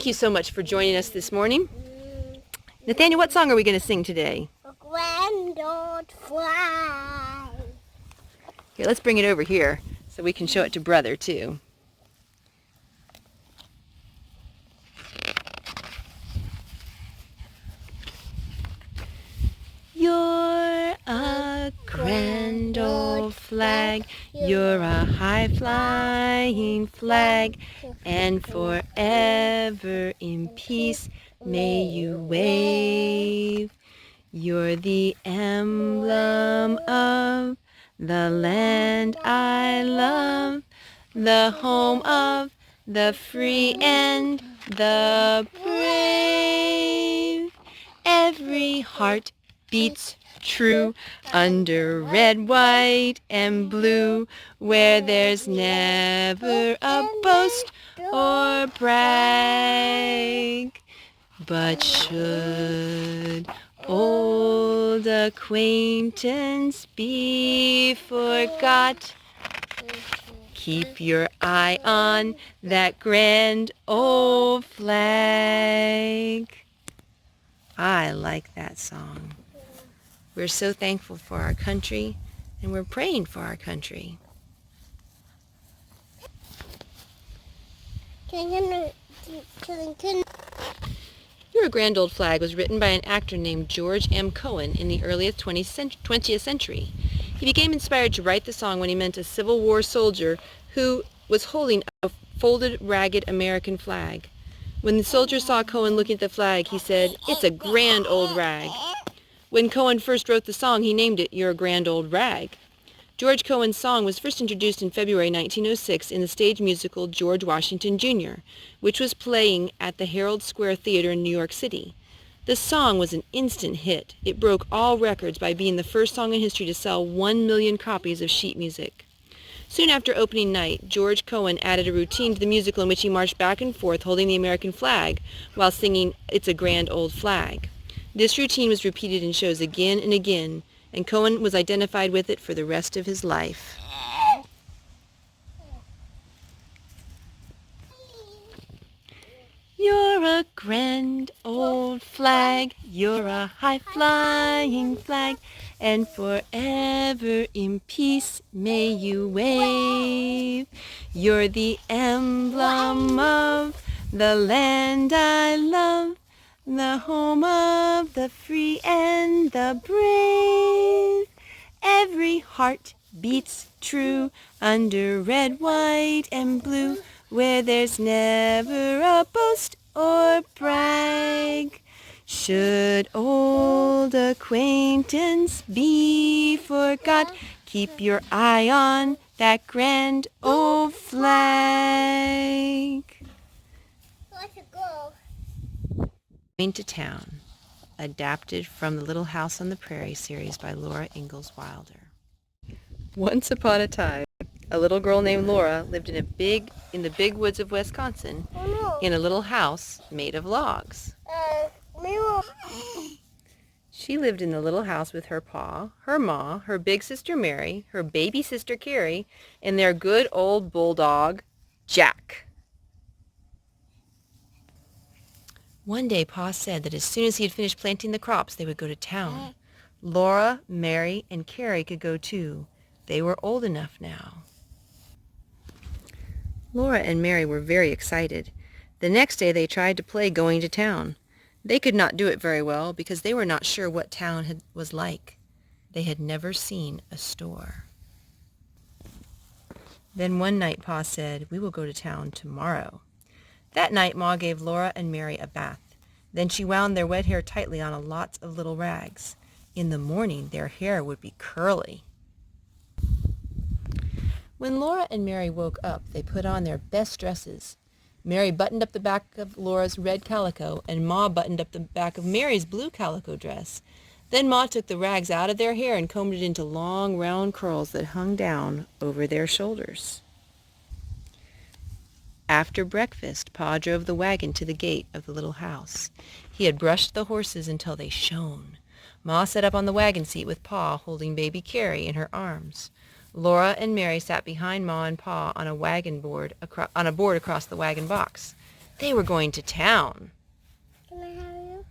Thank you so much for joining us this morning. Nathaniel, what song are we going to sing today? A grand old flag. Here, let's bring it over here so we can show it to Brother too. You're a grand old flag, you're a high-flying flag, and forever in peace may you wave. You're the emblem of the land I love, the home of the free and the brave. Every heart beats true under red, white, and blue, where there's never a boast or brag. But should old acquaintance be forgot, keep your eye on that grand old flag. I like that song. We're so thankful for our country, and we're praying for our country. Your Grand Old Flag was written by an actor named George M. Cohan in the early 20th century. He became inspired to write the song when he met a Civil War soldier who was holding a folded, ragged American flag. When the soldier saw Cohan looking at the flag, he said, "It's a grand old rag." When Cohan first wrote the song, he named it Your Grand Old Rag. George Cohan's song was first introduced in February 1906 in the stage musical George Washington Jr., which was playing at the Herald Square Theater in New York City. The song was an instant hit. It broke all records by being the first song in history to sell 1 million copies of sheet music. Soon after opening night, George Cohan added a routine to the musical in which he marched back and forth holding the American flag while singing It's a Grand Old Flag. This routine was repeated in shows again and again, and Cohan was identified with it for the rest of his life. You're a grand old flag, you're a high-flying flag, and forever in peace may you wave. You're the emblem of the land I love, the home of the free and the brave. Every heart beats true under red, white, and blue, where there's never a boast or brag. Should old acquaintance be forgot, keep your eye on that grand old flag. Let's go. Going to Town, adapted from the Little House on the Prairie series by Laura Ingalls Wilder. Once upon a time, a little girl named Laura lived in the big woods of Wisconsin in a little house made of logs. She lived in the little house with her pa, her ma, her big sister Mary, her baby sister Carrie, and their good old bulldog, Jack. One day, Pa said that as soon as he had finished planting the crops, they would go to town. Laura, Mary, and Carrie could go too. They were old enough now. Laura and Mary were very excited. The next day they tried to play going to town. They could not do it very well because they were not sure what town was like. They had never seen a store. Then one night Pa said, "We will go to town tomorrow." That night Ma gave Laura and Mary a bath. Then she wound their wet hair tightly on lots of little rags. In the morning their hair would be curly. When Laura and Mary woke up, they put on their best dresses. Mary buttoned up the back of Laura's red calico, and Ma buttoned up the back of Mary's blue calico dress. Then Ma took the rags out of their hair and combed it into long, round curls that hung down over their shoulders. After breakfast, Pa drove the wagon to the gate of the little house. He had brushed the horses until they shone. Ma sat up on the wagon seat with Pa holding baby Carrie in her arms. Laura and Mary sat behind Ma and Pa on a board across the wagon box. They were going to town. Can I have you?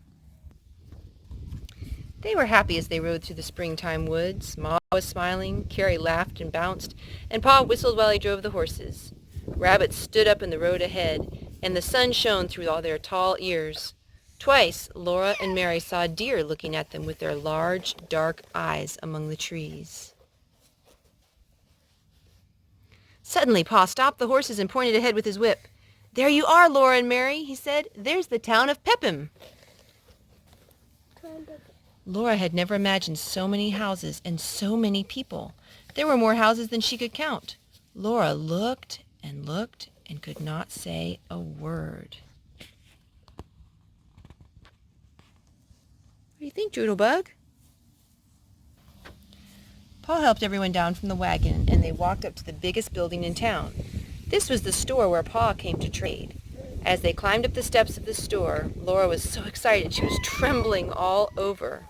They were happy as they rode through the springtime woods. Ma was smiling, Carrie laughed and bounced, and Pa whistled while he drove the horses. Rabbits stood up in the road ahead, and the sun shone through all their tall ears. Twice, Laura and Mary saw deer looking at them with their large, dark eyes among the trees. Suddenly, Pa stopped the horses and pointed ahead with his whip. "There you are, Laura and Mary," he said. "There's the town of Peckham." Laura had never imagined so many houses and so many people. There were more houses than she could count. Laura looked and looked and could not say a word. What do you think, Doodlebug? Pa helped everyone down from the wagon, and they walked up to the biggest building in town. This was the store where Pa came to trade. As they climbed up the steps of the store, Laura was so excited she was trembling all over.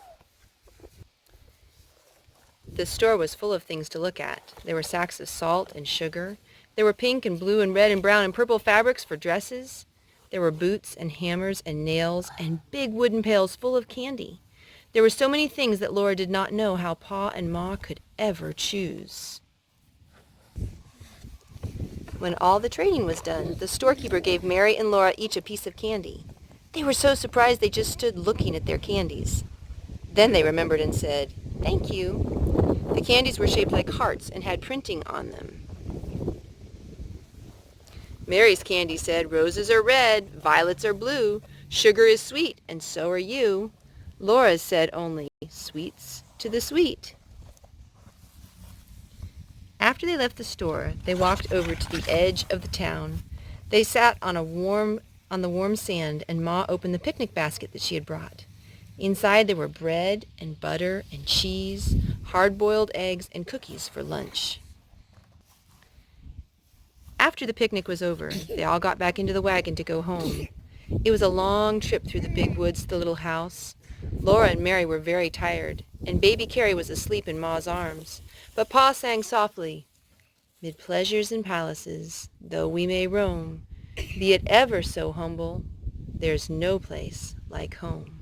The store was full of things to look at. There were sacks of salt and sugar. There were pink and blue and red and brown and purple fabrics for dresses. There were boots and hammers and nails and big wooden pails full of candy. There were so many things that Laura did not know how Pa and Ma could ever choose. When all the trading was done, the storekeeper gave Mary and Laura each a piece of candy. They were so surprised they just stood looking at their candies. Then they remembered and said, "Thank you." The candies were shaped like hearts and had printing on them. Mary's candy said, "Roses are red, violets are blue, sugar is sweet, and so are you." Laura's said only, "Sweets to the sweet." After they left the store, they walked over to the edge of the town. They sat on the warm sand, and Ma opened the picnic basket that she had brought. Inside there were bread and butter and cheese, hard-boiled eggs, and cookies for lunch. After the picnic was over, they all got back into the wagon to go home. It was a long trip through the big woods to the little house. Laura and Mary were very tired, and baby Carrie was asleep in Ma's arms. But Pa sang softly, "Mid pleasures and palaces, though we may roam, be it ever so humble, there's no place like home."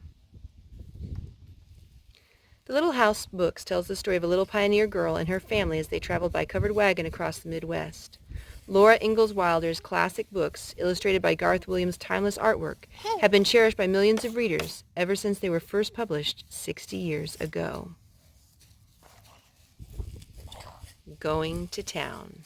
The Little House Books tells the story of a little pioneer girl and her family as they traveled by covered wagon across the Midwest. Laura Ingalls Wilder's classic books, illustrated by Garth Williams' timeless artwork, have been cherished by millions of readers ever since they were first published 60 years ago. Going to town.